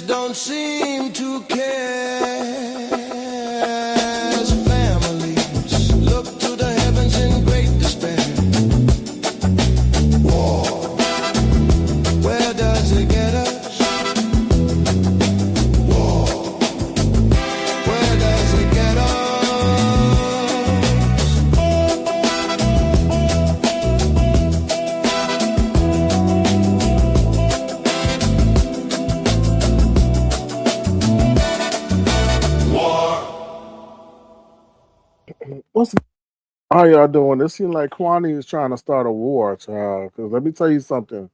don't seem to care. As families look to the heavens in great despair. War, where does it get us? War, where does it get us? What's how y'all doing? It seems like Quanney is trying to start a war, child. Because let me tell you something.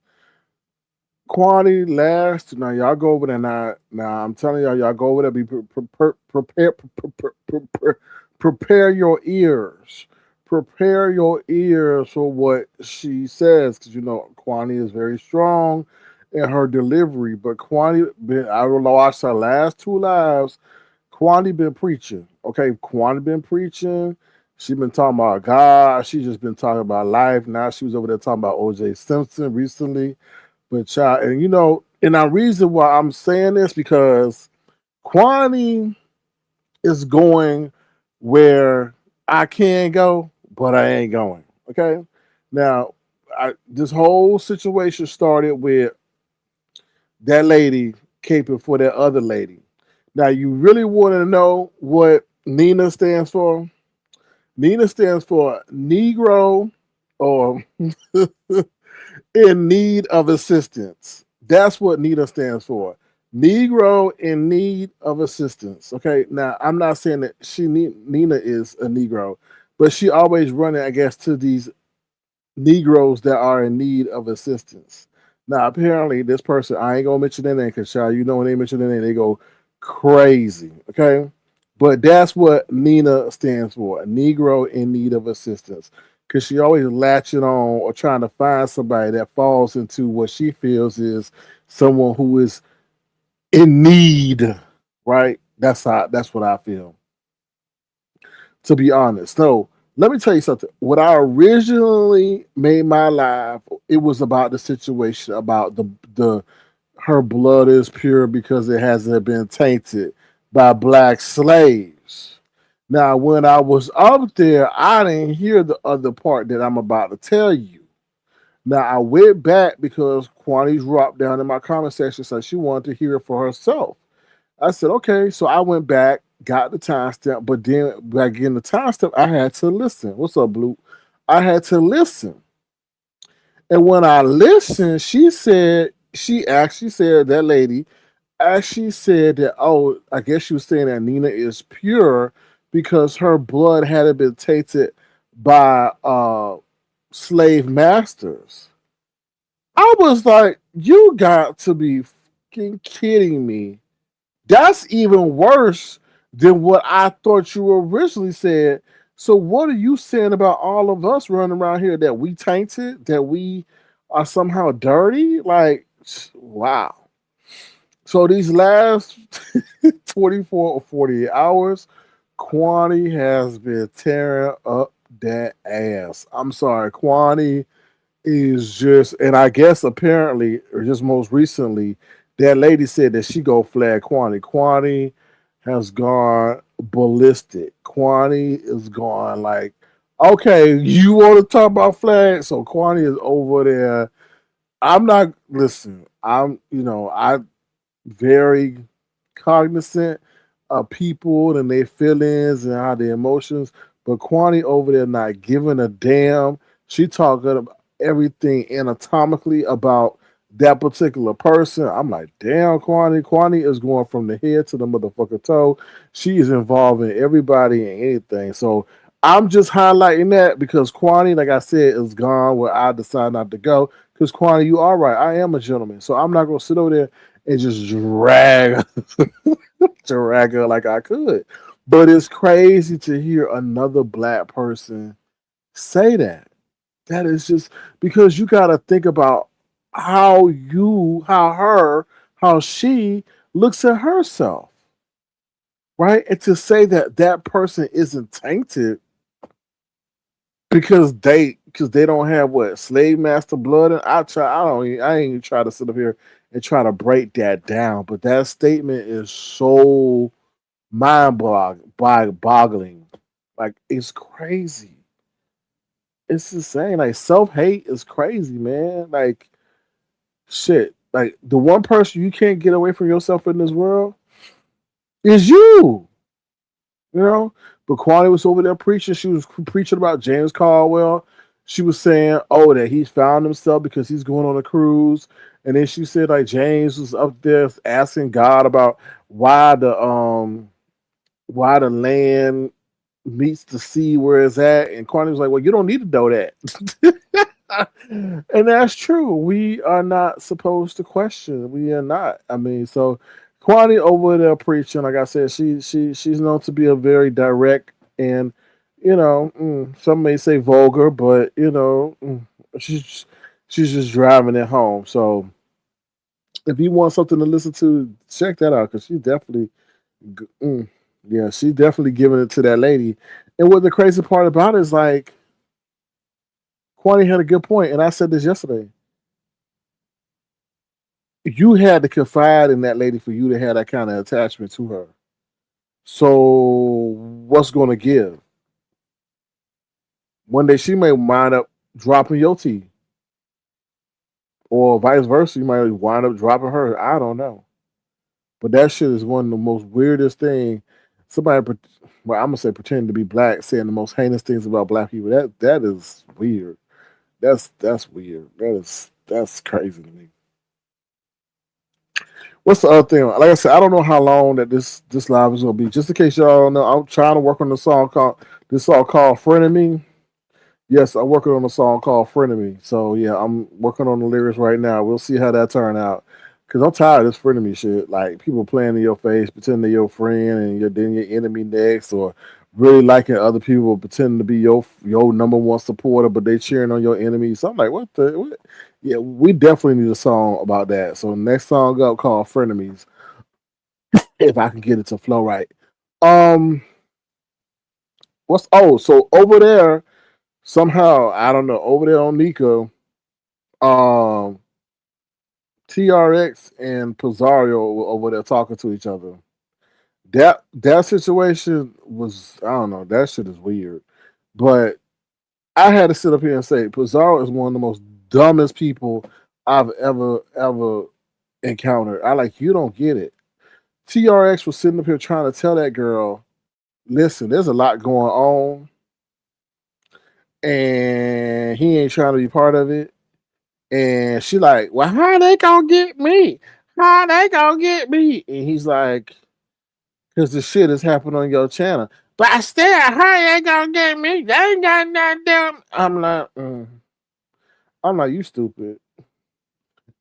Quantity last now y'all go over there now I'm telling y'all go over there be prepare your ears for what she says because you know Quantity is very strong in her delivery but Quantity been I watched her last two lives. Quantity been preaching, okay. Quantity been preaching. She been talking about God. She just been talking about life. Now she was over there talking about OJ Simpson recently. But child, and you know, and the reason why I'm saying this because Kwani is going where I can go, but I ain't going. Okay. Now, this whole situation started with that lady caping for that other lady. Now, you really want to know what Nina stands for? Nina stands for Negro or in need of assistance. That's what NEDA stands for. Negro in need of assistance. Okay. Now I'm not saying that Nina is a Negro, but she always running, I guess, to these Negroes that are in need of assistance. Now apparently this person, I ain't gonna mention their name because child, you know when they mention their name, they go crazy. Okay. But that's what Nina stands for, a Negro in need of assistance because she always latching on or trying to find somebody that falls into what she feels is someone who is in need, right? That's what I feel, to be honest. So let me tell you something. When I originally made my life, it was about the situation about the her blood is pure because it hasn't been tainted by black slaves. Now, when I was up there, I didn't hear the other part that I'm about to tell you. Now, I went back because Quani's dropped down in my comment section, so she wanted to hear it for herself. I said, okay. So I went back, got the timestamp, but then by getting the timestamp, I had to listen. What's up, Blue? I had to listen. And when I listened, she actually said, that lady actually said that, oh, I guess she was saying that Nina is pure because her blood hadn't been tainted by slave masters. I was like, you got to be fucking kidding me. That's even worse than what I thought you originally said. So what are you saying about all of us running around here that we tainted, that we are somehow dirty? Like, wow. So these last 24 or 48 hours, Quani has been tearing up that ass. I'm sorry, Quani is just, and I guess apparently, or just most recently, that lady said that she go flag Quani. Quani has gone ballistic. Quani is gone like, okay, you want to talk about flag? So Quani is over there. I'm not, listen, I very cognizant of people and their feelings and how their emotions. But Quani over there not giving a damn. She talking about everything anatomically about that particular person. I'm like, damn, Quani. Quani is going from the head to the motherfucker toe. She is involving everybody and anything. So I'm just highlighting that because Quani, like I said, is gone where I decide not to go. Because Quani, you are right. I am a gentleman. So I'm not gonna sit over there and just drag her like I could. But it's crazy to hear another black person say that. That is just because you got to think about how she looks at herself, right? And to say that that person isn't tainted because they don't have what slave master blood, and I ain't even try to sit up here and try to break that down, but that statement is so boggling. Like it's crazy. It's insane. Like self hate is crazy, man. Like shit. Like the one person you can't get away from yourself in this world is you. You know. But Quanney was over there preaching. She was preaching about James Caldwell. She was saying, "Oh, that he's found himself because he's going on a cruise." And then she said, like James was up there asking God about why the um why the land meets the sea where it's at. And Quanney was like, well, you don't need to know that. And that's true. We are not supposed to question. We are not. I mean, so Quanney over there preaching, like I said, she's known to be a very direct and some may say vulgar, but she's she's just driving it home. So if you want something to listen to, check that out because she's definitely Mm, yeah, she definitely giving it to that lady. And what the crazy part about it is like Quani had a good point, and I said this yesterday. You had to confide in that lady for you to have that kind of attachment to her. So what's going to give? One day she may wind up dropping your tea, or vice versa. You might wind up dropping her. I don't know, but that shit is one of the most weirdest thing. Somebody, well, I'm gonna say pretending to be black, saying the most heinous things about black people. That is weird. That's weird. That's crazy to me. What's the other thing? Like I said, I don't know how long that this live is gonna be. Just in case y'all don't know, I'm trying to work on this song called "Friend of Me." Yes, I'm working on a song called "Friend of Me." So yeah, I'm working on the lyrics right now. We'll see how that turn out. Cause I'm tired of this friend of me shit. Like people playing in your face, pretending they're your friend, and you're then your enemy next, or really liking other people, pretending to be your number one supporter, but they cheering on your enemy. So I'm like, what the? What? Yeah, we definitely need a song about that. So next song up called "Frenemies," if I can get it to flow right. Um, so over there somehow I don't know over there on Nico, um, TRX and Pizarro were over there talking to each other. That situation was I don't know that shit is weird, but I had to sit up here and say Pizarro is one of the most dumbest people I've ever encountered. I like you don't get it. TRX was sitting up here trying to tell that girl, listen, there's a lot going on, and he ain't trying to be part of it. And she like, well, how they gonna get me? How they gonna get me? And he's like, because the shit has happened on your channel. But still, how they gonna get me? They ain't got nothing to do. I'm like, you stupid.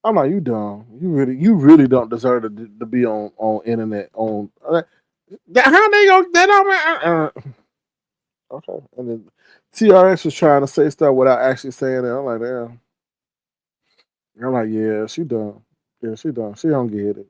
I'm like, you dumb. You really don't deserve to be on internet on. How they gonna? They don't. Okay, and then TRX was trying to say stuff without actually saying it. I'm like, damn. I'm like, yeah, she dumb. Yeah, she dumb. She don't get it.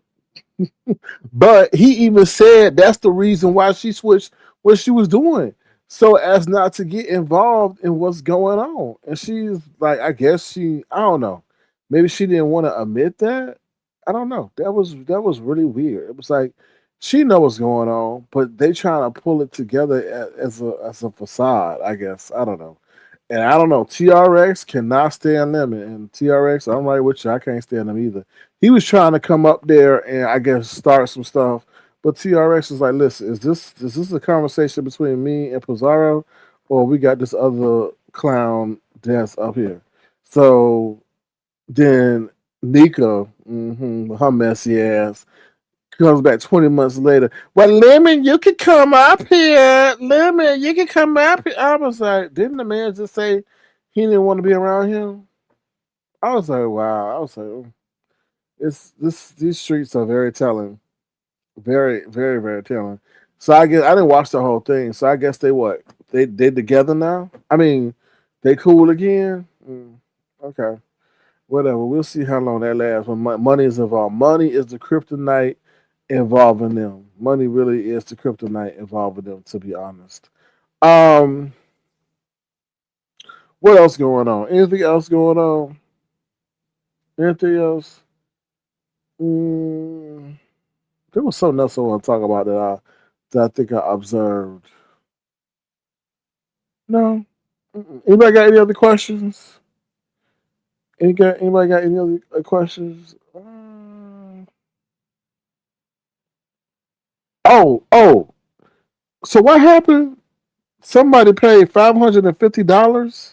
But he even said that's the reason why she switched what she was doing, so as not to get involved in what's going on. And she's like, I guess I don't know, maybe she didn't want to admit that. I don't know. That was really weird. It was like she knows what's going on, but they trying to pull it together as a facade. I guess I don't know. And I don't know. TRX cannot stand them, and TRX, I'm right with you. I can't stand them either. He was trying to come up there and I guess start some stuff, but TRX is like, listen, is this a conversation between me and Pizarro, or we got this other clown that's up here? So then Nika, her messy ass, comes back 20 months later. Well, Lemon, you can come up here. Lemon, you can come up here. I was like, didn't the man just say he didn't want to be around him? I was like, wow. I was like, it's this. These streets are very telling, very, very, very telling. So I guess I didn't watch the whole thing. So I guess they what they together now. I mean, they cool again. Okay, whatever. We'll see how long that lasts. When money is involved, money is the kryptonite involving them. Money really is the kryptonite involving them. To be honest, um, What else going on? Anything else going on? Anything else? Mm, there was something else I want to talk about that I think I observed. No. Mm-mm. Anybody got any other questions? Anybody got any other questions? Oh. So what happened? Somebody paid $550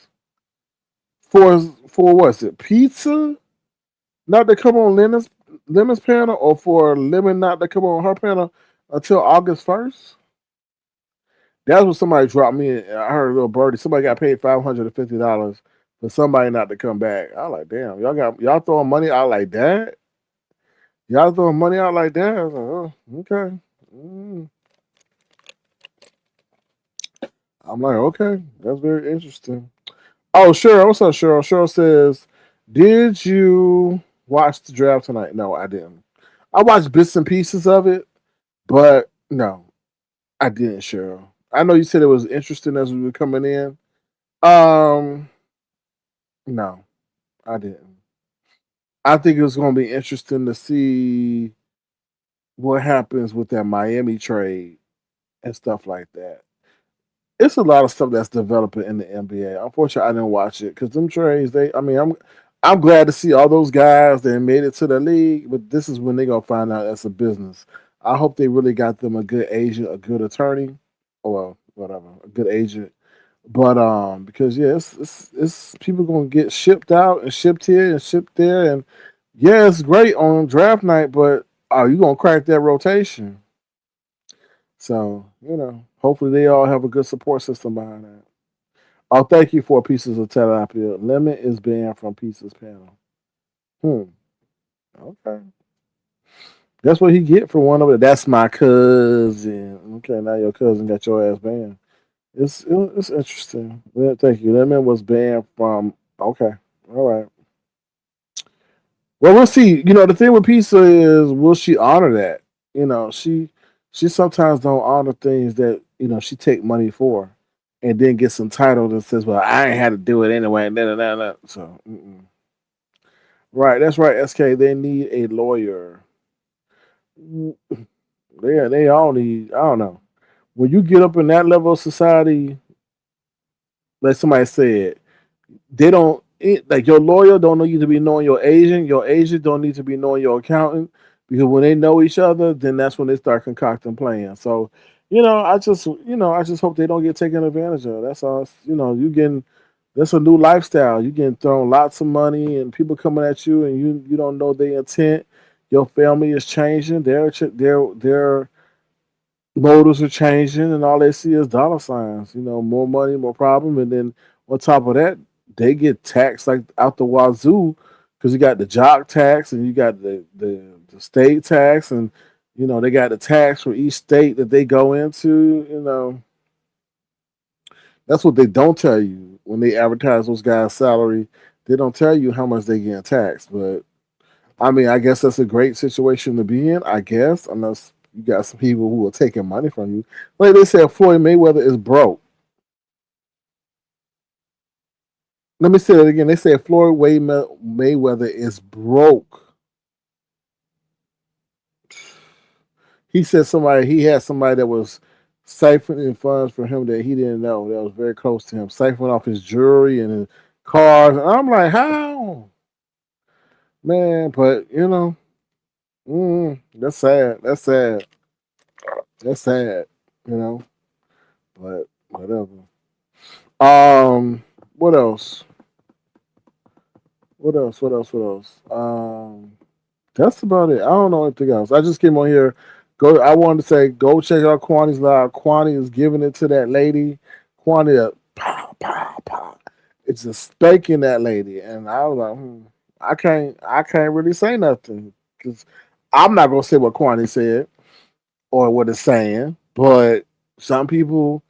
for what's it? Pizza not to come on Lemon's panel, or for Lemon not to come on her panel until August 1st. That's what somebody dropped me. I heard a little birdie. Somebody got paid $550 for somebody not to come back. I was like, damn, y'all throwing money out like that? Y'all throwing money out like that? I was like, oh, okay. Mm. I'm like, okay, that's very interesting. Oh, Cheryl, what's up, Cheryl? Cheryl says, did you watch the draft tonight? No, I didn't. I watched bits and pieces of it, but no, I didn't, Cheryl. I know you said it was interesting as we were coming in. Um, no, I didn't. I think it was going to be interesting to see what happens with that Miami trade and stuff like that. It's a lot of stuff that's developing in the NBA. Unfortunately, I didn't watch it because them trades. I'm glad to see all those guys that made it to the league, but this is when they're gonna find out that's a business. I hope they really got them a good agent, a good attorney, or well, whatever, a good agent. But because yeah, it's people gonna get shipped out and shipped here and shipped there, and yeah, it's great on draft night, but are you gonna crack that rotation? So hopefully they all have a good support system behind that. Oh, thank you for pieces of tilapia. Lemon is banned from pieces panel. Hmm. Okay. That's what he get for one of it. That's my cousin. Okay, now your cousin got your ass banned. It's interesting. Yeah, thank you. Lemon was banned from. Okay. All right. Well, we'll see. The thing with pizza is, will she honor that? She sometimes don't honor things that she take money for, and then gets entitled and says, "Well, I ain't had to do it anyway." And then. So, right, that's right. SK, they need a lawyer. They all need. I don't know. When you get up in that level of society, like somebody said, they don't like your lawyer don't need to be knowing your agent don't need to be knowing your accountant, because when they know each other, then that's when they start concocting plans. So I just hope they don't get taken advantage of. That's all. You getting, that's a new lifestyle. You getting thrown lots of money and people coming at you, and you don't know their intent. Your family is changing, their motives are changing, and all they see is dollar signs. More money, more problem, and then on top of that, they get taxed like out the wazoo, because you got the jock tax and you got the state tax, and they got the tax for each state that they go into. That's what they don't tell you when they advertise those guys' salary. They don't tell you how much they get taxed, but I mean, I guess that's a great situation to be in. I guess, unless you got some people who are taking money from you. Like they said, Floyd Mayweather is broke. Let me say it again. They said Mayweather is broke. He had somebody that was siphoning funds for him that he didn't know, that was very close to him, siphoning off his jewelry and his cars. And I'm like, how, man? But that's sad. That's sad. That's sad. You know. But whatever. What else? What else? What else? What else? That's about it. I don't know anything else. I just came on here. I wanted to say, go check out Quanney's live. Quanney is giving it to that lady. Quanney, pow, pow, pow. It's just spanking that lady, and I was like, I can't really say nothing, because I'm not gonna say what Quanney said or what it's saying, but some people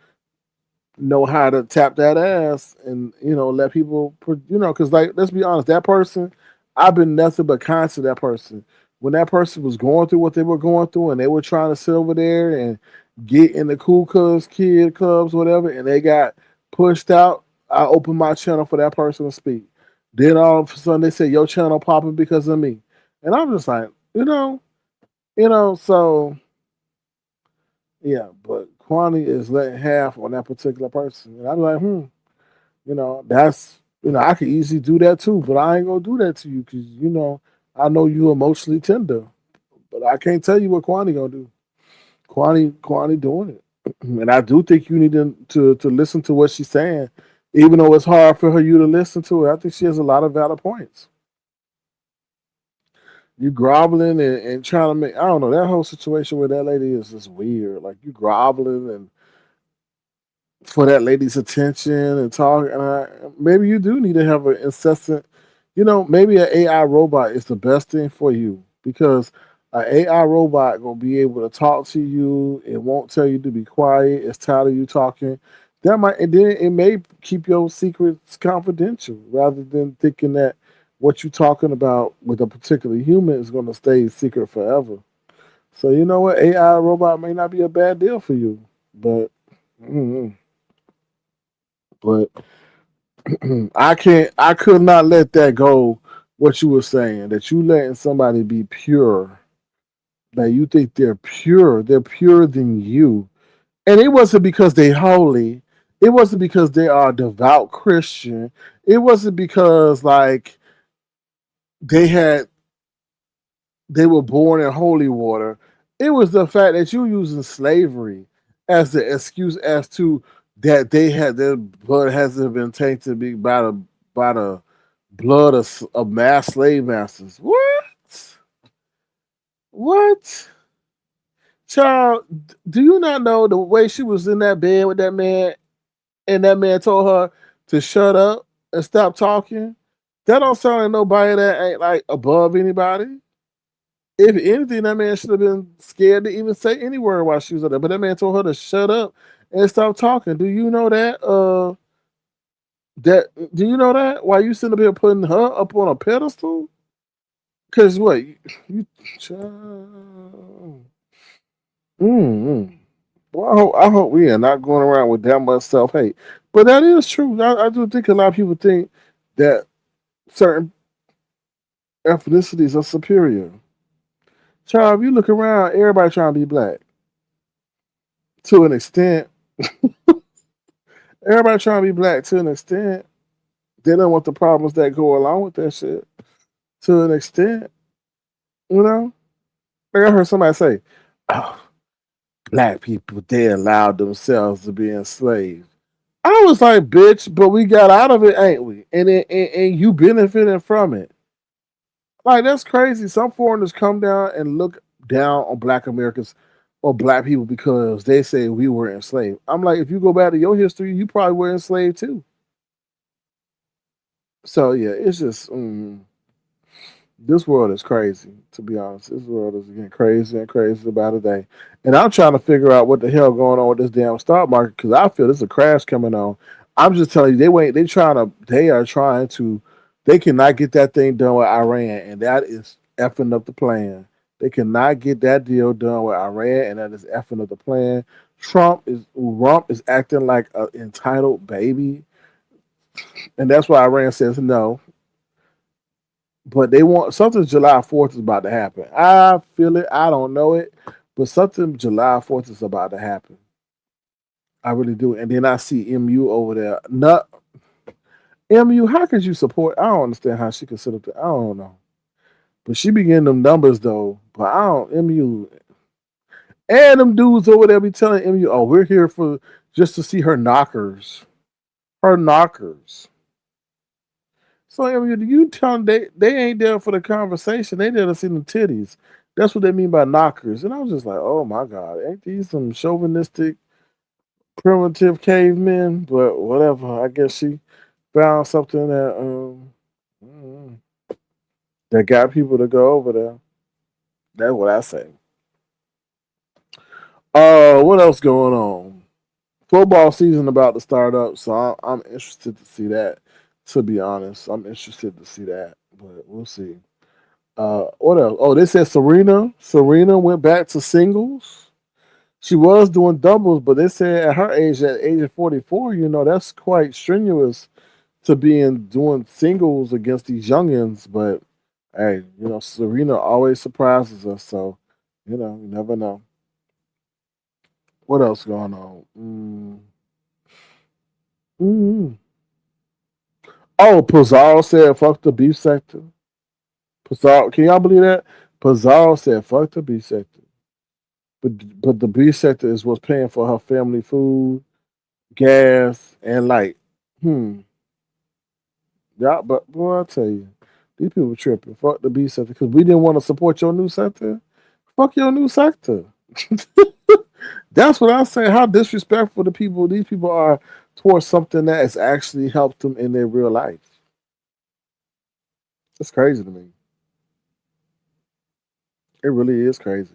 know how to tap that ass and let people because, like, let's be honest, that person, I've been nothing but kind to that person when that person was going through what they were going through, and they were trying to sit over there and get in the cool cuz kid clubs, whatever, and they got pushed out. I open my channel for that person to speak. Then all of a sudden they say your channel popping because of me, and I'm just like, so yeah. But Quantity is letting half on that particular person, and I'm like, that's I could easily do that too, but I ain't gonna do that to you because I know you emotionally tender, but I can't tell you what Quantity gonna do. Quantity doing it. And I do think you need to listen to what she's saying, even though it's hard for her you to listen to it. I think she has a lot of valid points. You groveling and trying to make I don't know that whole situation with that lady is just weird. Like you groveling and for that lady's attention and talk. And maybe you do need to have an incessant, maybe an AI robot is the best thing for you because an AI robot gonna be able to talk to you. It won't tell you to be quiet. It's tired of you talking. That might, and then it may keep your secrets confidential rather than thinking that what you're talking about with a particular human is going to stay secret forever. So you know what, AI robot may not be a bad deal for you, but mm, but I could not let that go. What you were saying that you letting somebody be pure, that you think they're purer than you, and it wasn't because they holy, it wasn't because they are a devout Christian, it wasn't because like they had they were born in holy water. It was the fact that you using slavery as the excuse as to that they had their blood hasn't been tainted by the blood of mass slave masters. What? What? Child, do you not know the way she was in that bed with that man and that man told her to shut up and stop talking? That don't sound like nobody that ain't like above anybody. If anything, that man should have been scared to even say any word while she was up there. But that man told her to shut up and stop talking. Do you know that? That do you know that? Why you sitting up here putting her up on a pedestal? Cause what you child. Mm-hmm. Well, I hope we are not going around with that much self hate. But that is true. I do think a lot of people think that certain ethnicities are superior. Child, if you look around, everybody trying to be black to an extent. Everybody trying to be black to an extent. They don't want the problems that go along with that shit to an extent. You know, like I heard somebody say, "Oh, black people they allowed themselves to be enslaved." I was like, "Bitch," but we got out of it, ain't we? And you benefiting from it. Like that's crazy. Some foreigners come down and look down on Black Americans or Black people because they say we were enslaved. I'm like, if you go back to your history, you probably were enslaved too. So yeah, it's just this world is crazy. To be honest, this world is getting crazy and crazy by the day. And I'm trying to figure out what the hell going on with this damn stock market because I feel there's a crash coming on. I'm just telling you, they are trying to, they cannot get that thing done with Iran, and that is effing up the plan. They cannot get that deal done with Iran, and that is effing up the plan. Trump is acting like an entitled baby, and that's why Iran says no. But they want something July 4th is about to happen. I feel it. I don't know it, but something July 4th is about to happen. I really do. And then I see MU over there. Not MU. How could you support? I don't understand how she could sit up there. I don't know. But she be getting them numbers though. But I don't MU and them dudes over there be telling MU, oh, we're here for just to see her knockers. Her knockers. So I mean, you tell them they ain't there for the conversation. They there to see the titties. That's what they mean by knockers. And I was just like, oh my god, ain't these some chauvinistic, primitive cavemen? But whatever. I guess she found something mm, that got people to go over there. That's what I say. What else going on? Football season about to start up, so I'm interested to see that. To be honest, I'm interested to see that, but we'll see. What else? Oh, they said Serena. Serena went back to singles. She was doing doubles, but they said at her age, at age of 44, that's quite strenuous to being doing singles against these youngins. But hey, Serena always surprises us. So, you never know. What else going on? Mm. Oh, Pizarro said, fuck the beef sector. Pizarro, can y'all believe that? Pizarro said, fuck the beef sector. But the beef sector is what's paying for her family food, gas, and light. Hmm. Yeah, but boy, I tell you, these people tripping. Fuck the B sector because we didn't want to support your new sector. Fuck your new sector. That's what I say. How disrespectful the people these people are towards something that has actually helped them in their real life. It's crazy to me. It really is crazy.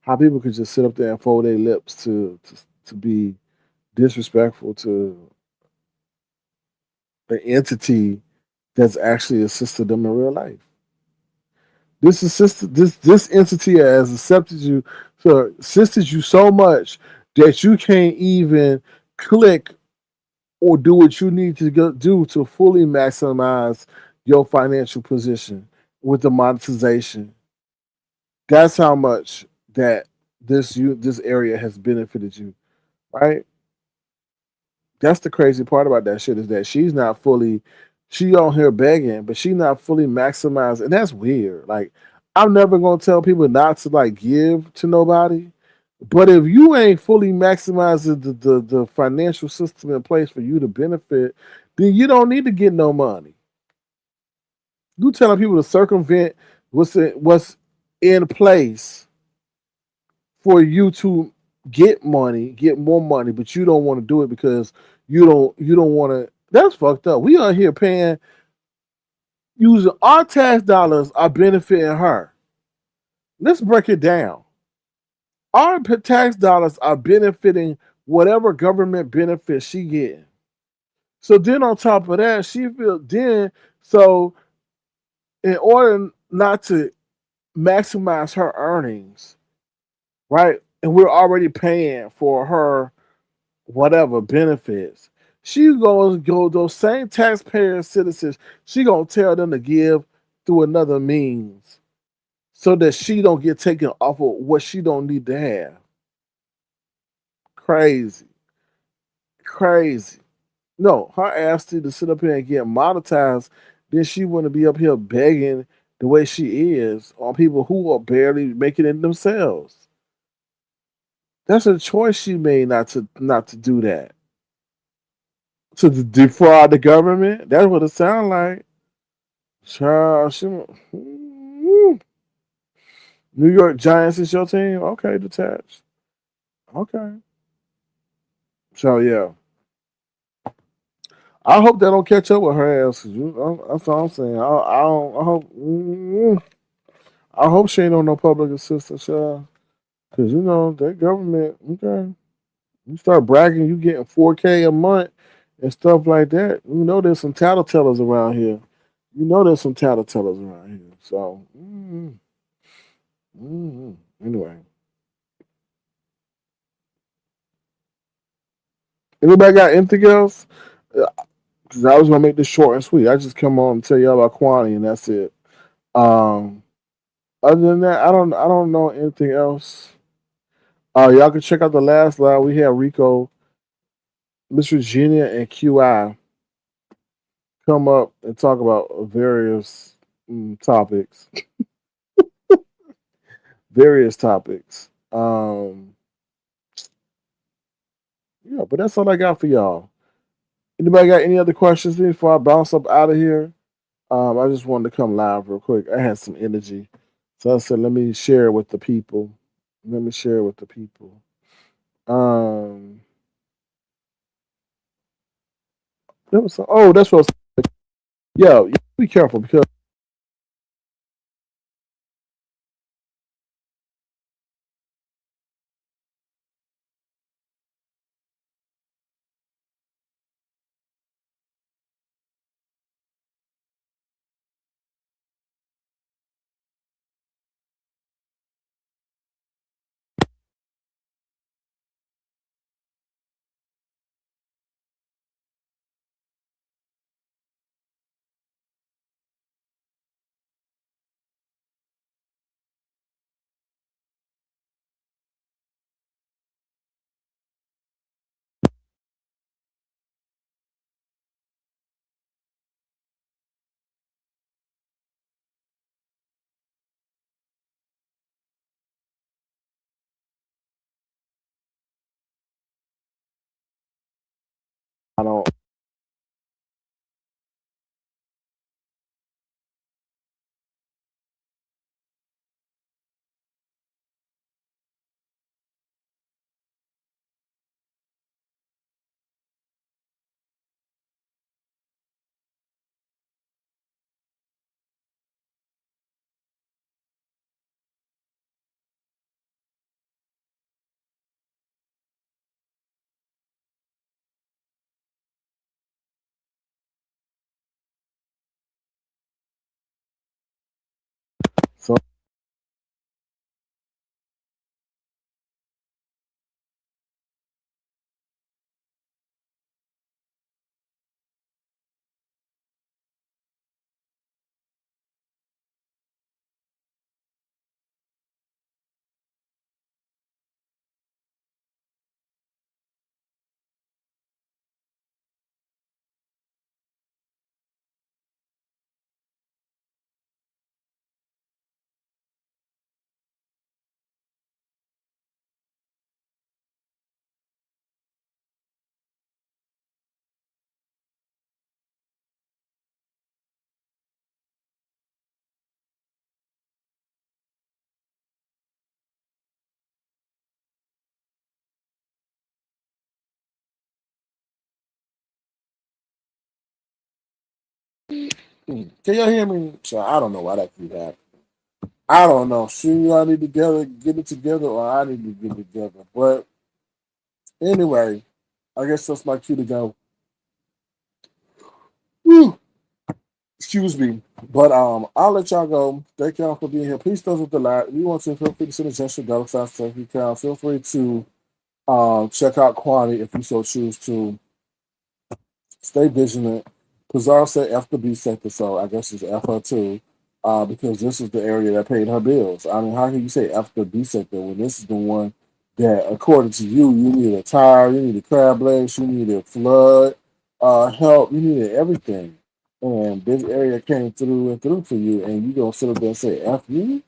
How people could just sit up there and fold their lips to be disrespectful to the entity that's actually assisted them in real life. This entity has assisted you so much that you can't even click or do what you need to do to fully maximize your financial position with the monetization. That's how much that this area has benefited you, right? That's the crazy part about that shit is that she on here begging, but she not fully maximized, and that's weird. Like, I'm never gonna tell people not to like give to nobody, but if you ain't fully maximizing the financial system in place for you to benefit, then you don't need to get no money. You telling people to circumvent what's in place for you to get money, get more money, but you don't want to do it because you don't want to. That's fucked up. We are here paying using our tax dollars are benefiting her. Let's break it down. Our tax dollars are benefiting whatever government benefits she getting. So then on top of that, she feel then so in order not to maximize her earnings, right? And we're already paying for her whatever benefits. She goes go those same taxpayer citizens. She gonna tell them to give through another means so that she don't get taken off of what she don't need to have. Crazy, crazy. No, her ass need to sit up here and get monetized. Then she wouldn't be up here begging the way she is on people who are barely making it themselves. That's a choice she made not to do that. To defraud the government. That's what it sounds like. Child, New York Giants is your team? Okay, detached. Okay. So yeah. I hope they don't catch up with her ass. That's all I'm saying. I don't. I hope. I hope she ain't on no public assistance, y'all. Cause that government. Okay, you start bragging, you getting 4K a month and stuff like that. There's some tattletellers around here. There's some tattletellers around here. So anyway, anybody got anything else? Cause I was gonna make this short and sweet. I just come on and tell y'all about Quanney and that's it. Um, Other than that, I don't know anything else. Y'all can check out the last live. We had Rico, Miss Virginia, and QI come up and talk about various topics. Various topics. Yeah, but that's all I got for y'all. Anybody got any other questions before I bounce up out of here? I just wanted to come live real quick. I had some energy. So I said, let me share it with the people. Let me share it with the people. Um, that's what. Yeah, be careful because I don't. So can y'all hear me? So I don't know why that keep happening. I don't know. Should y'all need to get it together, or I need to get it together? But anyway, I guess that's my cue to go. Whew. Excuse me. But I'll let y'all go. Thank y'all for being here. Please stay with the live. If you want to, feel free to send a gesture dollar sign so if you can. Feel free to check out Quanney if you so choose to. Stay vigilant. Pizarro said F the B sector, so I guess it's F her too, because this is the area that paid her bills. I mean, how can you say F the B sector when this is the one that, according to you, you needed a tire, you needed crab legs, you needed flood help, you needed everything. And this area came through and through for you, and you gonna sit up there and say F you?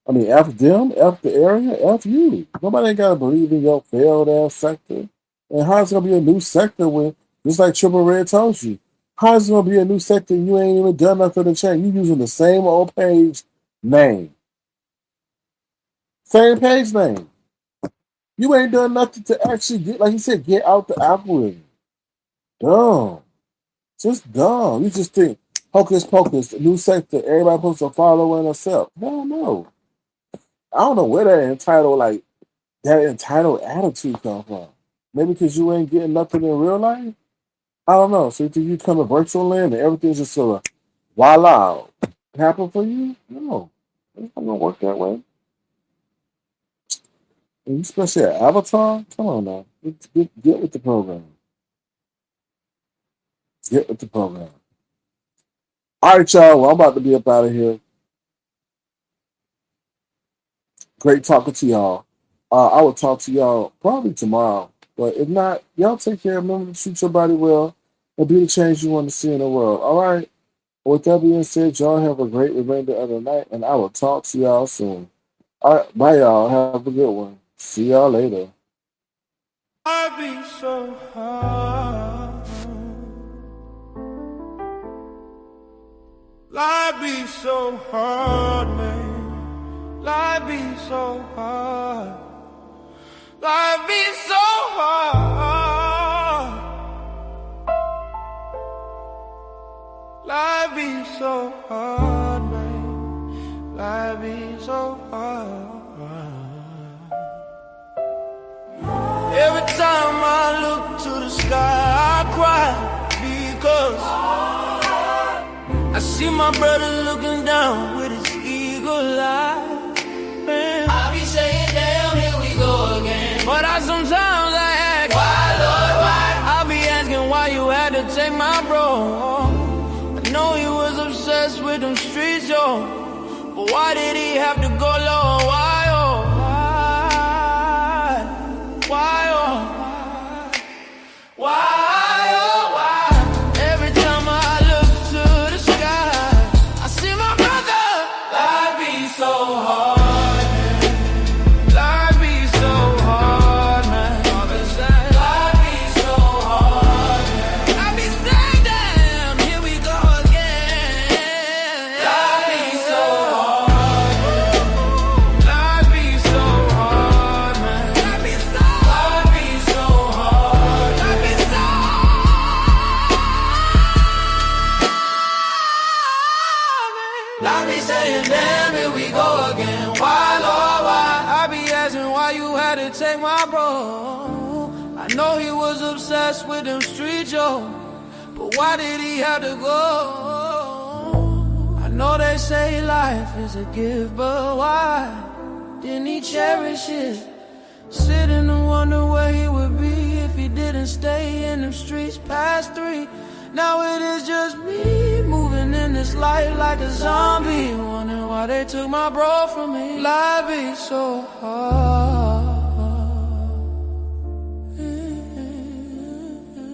I mean, F them, F the area, F you. Nobody ain't gotta believe in your failed ass sector. And how's it gonna be a new sector when, just like Triple Red told you, how's it gonna be a new sector and you ain't even done nothing to change? You using the same old page name. Same page name. You ain't done nothing to actually get, like you said, get out the algorithm. Dumb. Just dumb. You just think, hocus pocus, new sector, everybody supposed to follow and accept. Hell no. I don't know where that entitled attitude come from. Maybe because you ain't getting nothing in real life? I don't know. So you think you come to virtual land and everything's just sort of voila happen for you? No. It's not gonna work that way. And especially at Avatar? Come on now. Get with the program. Get with the program. All right, y'all. Well, I'm about to be up out of here. Great talking to y'all. I will talk to y'all probably tomorrow. But if not, y'all take care. Remember to treat your body well and be the change you want to see in the world. All right. With that being said, y'all have a great remainder of the night, and I will talk to y'all soon. All right, bye, y'all. Have a good one. See y'all later. Life be so hard. Life be so hard, man. Life be so hard. Life be so hard. Life be so hard, man. Life be so hard. Every time I look to the sky, I cry because I see my brother looking down with his eagle eye. Man, I be saying, damn, here we go again. But sometimes I ask, why, Lord, why? I be asking why you had to take my bro. I know he was obsessed with them streets, yo. But why did he have to go low? Why, oh? Why, oh? Why, oh, why? Every time I look to the sky, I see my brother. Life be so take my bro? I know he was obsessed with them street jokes, but why did he have to go? I know they say life is a gift, but why didn't he cherish it? Sitting and wonder where he would be if he didn't stay in them streets past 3. Now it is just me moving in this life like a zombie, wondering why they took my bro from me. Life be so hard.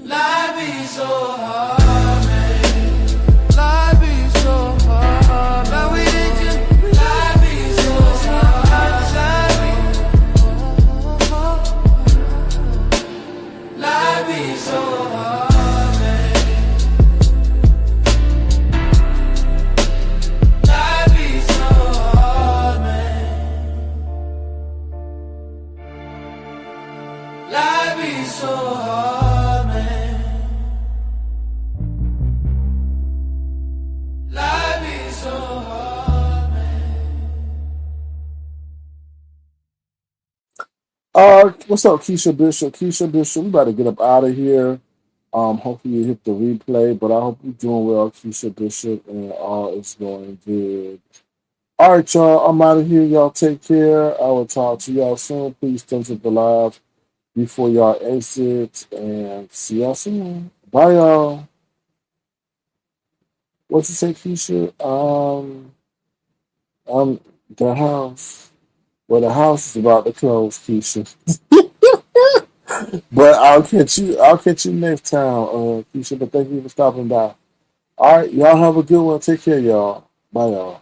Life be so hard, man. Life be so hard, but we didn't just. Life be so hard, life be so hard, man. Life be so hard, man. Life be so hard, man. Life be so hard, man. What's up, Keisha Bishop? Keisha Bishop, we about to get up out of here. Hopefully you hit the replay, but I hope you're doing well, Keisha Bishop, and all is going good. All right, y'all, I'm out of here. Y'all take care. I will talk to y'all soon. Please thumbs up the live before y'all exit, and see y'all soon. Bye, y'all. What you say, Keisha? The house. Well, the house is about to close, Keisha. But I'll catch you next time, Keisha. But thank you for stopping by. All right, y'all have a good one. Take care, y'all. Bye, y'all.